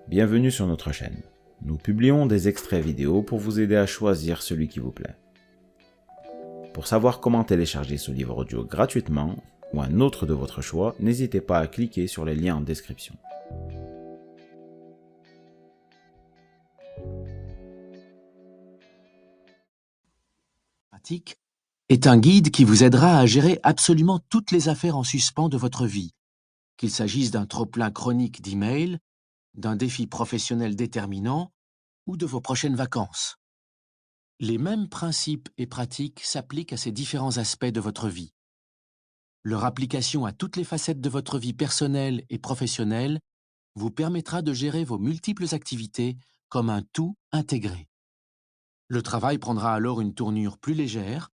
Bienvenue sur notre chaîne. Nous publions des extraits vidéo pour vous aider à choisir celui qui vous plaît. Pour savoir comment télécharger ce livre audio gratuitement, ou un autre de votre choix, n'hésitez pas à cliquer sur les liens en description. Pratique est un guide qui vous aidera à gérer absolument toutes les affaires en suspens de votre vie, qu'il s'agisse d'un trop-plein chronique d'emails, d'un défi professionnel déterminant ou de vos prochaines vacances. Les mêmes principes et pratiques s'appliquent à ces différents aspects de votre vie. Leur application à toutes les facettes de votre vie personnelle et professionnelle vous permettra de gérer vos multiples activités comme un tout intégré. Le travail prendra alors une tournure plus légère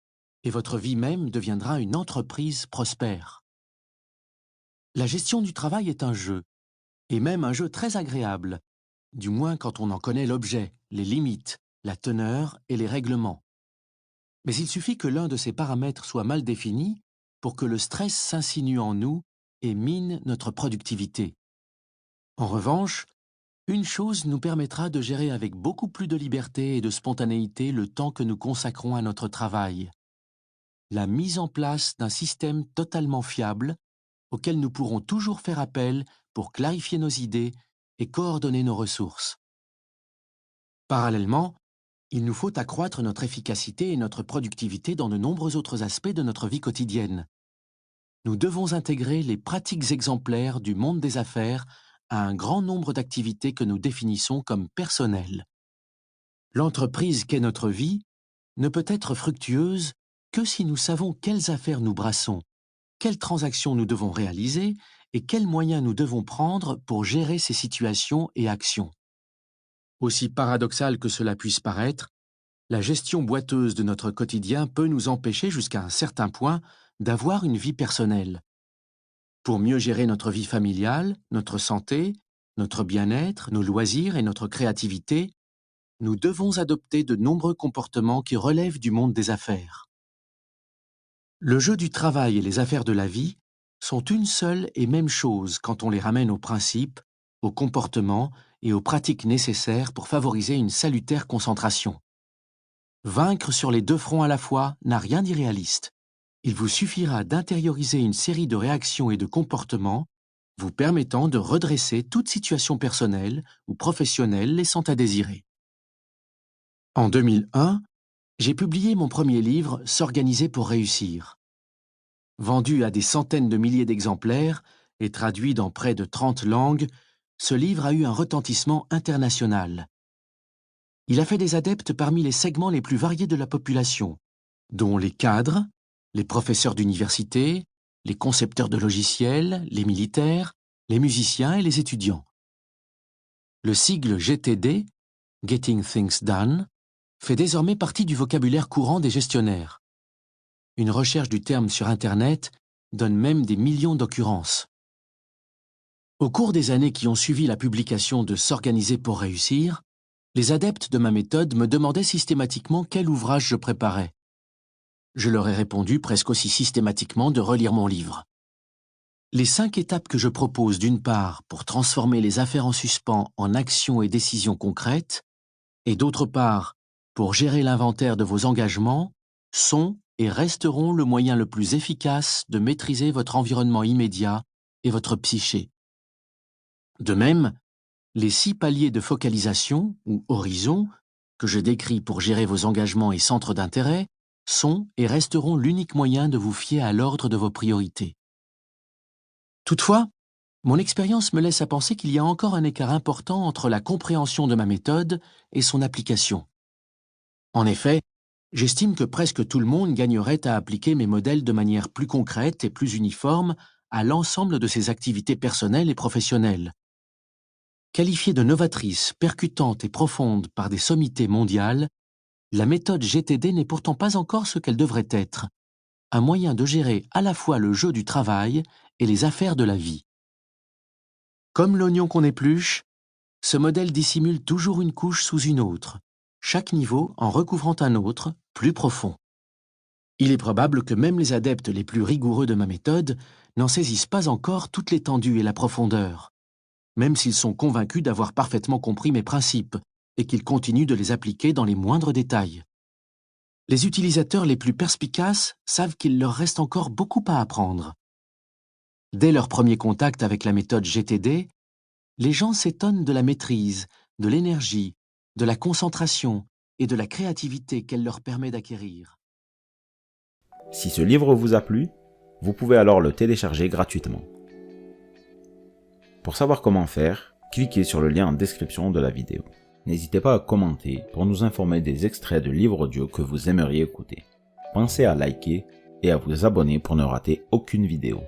et votre vie même deviendra une entreprise prospère. La gestion du travail est un jeu, et même un jeu très agréable, du moins quand on en connaît l'objet, les limites, la teneur et les règlements. Mais il suffit que l'un de ces paramètres soit mal défini pour que le stress s'insinue en nous et mine notre productivité. En revanche, une chose nous permettra de gérer avec beaucoup plus de liberté et de spontanéité le temps que nous consacrons à notre travail. La mise en place d'un système totalement fiable auquel nous pourrons toujours faire appel pour clarifier nos idées et coordonner nos ressources. Parallèlement, il nous faut accroître notre efficacité et notre productivité dans de nombreux autres aspects de notre vie quotidienne. Nous devons intégrer les pratiques exemplaires du monde des affaires à un grand nombre d'activités que nous définissons comme personnelles. L'entreprise qu'est notre vie ne peut être fructueuse que si nous savons quelles affaires nous brassons, quelles transactions nous devons réaliser et quels moyens nous devons prendre pour gérer ces situations et actions. Aussi paradoxal que cela puisse paraître, la gestion boiteuse de notre quotidien peut nous empêcher jusqu'à un certain point d'avoir une vie personnelle. Pour mieux gérer notre vie familiale, notre santé, notre bien-être, nos loisirs et notre créativité, nous devons adopter de nombreux comportements qui relèvent du monde des affaires. Le jeu du travail et les affaires de la vie sont une seule et même chose quand on les ramène aux principes, aux comportements et aux pratiques nécessaires pour favoriser une salutaire concentration. Vaincre sur les deux fronts à la fois n'a rien d'irréaliste. Il vous suffira d'intérioriser une série de réactions et de comportements vous permettant de redresser toute situation personnelle ou professionnelle laissant à désirer. En 2001, j'ai publié mon premier livre « S'organiser pour réussir ». Vendu à des centaines de milliers d'exemplaires et traduit dans près de 30 langues, ce livre a eu un retentissement international. Il a fait des adeptes parmi les segments les plus variés de la population, dont les cadres, les professeurs d'université, les concepteurs de logiciels, les militaires, les musiciens et les étudiants. Le sigle GTD, Getting Things Done, fait désormais partie du vocabulaire courant des gestionnaires. Une recherche du terme sur Internet donne même des millions d'occurrences. Au cours des années qui ont suivi la publication de S'organiser pour réussir, les adeptes de ma méthode me demandaient systématiquement quel ouvrage je préparais. Je leur ai répondu presque aussi systématiquement de relire mon livre. Les 5 étapes que je propose d'une part pour transformer les affaires en suspens en actions et décisions concrètes, et d'autre part pour gérer l'inventaire de vos engagements, sont et resteront le moyen le plus efficace de maîtriser votre environnement immédiat et votre psyché. De même, les 6 paliers de focalisation, ou horizons, que je décris pour gérer vos engagements et centres d'intérêt, sont et resteront l'unique moyen de vous fier à l'ordre de vos priorités. Toutefois, mon expérience me laisse à penser qu'il y a encore un écart important entre la compréhension de ma méthode et son application. En effet, j'estime que presque tout le monde gagnerait à appliquer mes modèles de manière plus concrète et plus uniforme à l'ensemble de ses activités personnelles et professionnelles. Qualifiée de novatrice, percutante et profonde par des sommités mondiales, la méthode GTD n'est pourtant pas encore ce qu'elle devrait être, un moyen de gérer à la fois le jeu du travail et les affaires de la vie. Comme l'oignon qu'on épluche, ce modèle dissimule toujours une couche sous une autre, chaque niveau en recouvrant un autre, plus profond. Il est probable que même les adeptes les plus rigoureux de ma méthode n'en saisissent pas encore toute l'étendue et la profondeur. même s'ils sont convaincus d'avoir parfaitement compris mes principes et qu'ils continuent de les appliquer dans les moindres détails. Les utilisateurs les plus perspicaces savent qu'il leur reste encore beaucoup à apprendre. Dès leur premier contact avec la méthode GTD, les gens s'étonnent de la maîtrise, de l'énergie, de la concentration et de la créativité qu'elle leur permet d'acquérir. Si ce livre vous a plu, vous pouvez alors le télécharger gratuitement. Pour savoir comment faire, cliquez sur le lien en description de la vidéo. N'hésitez pas à commenter pour nous informer des extraits de livres audio que vous aimeriez écouter. Pensez à liker et à vous abonner pour ne rater aucune vidéo.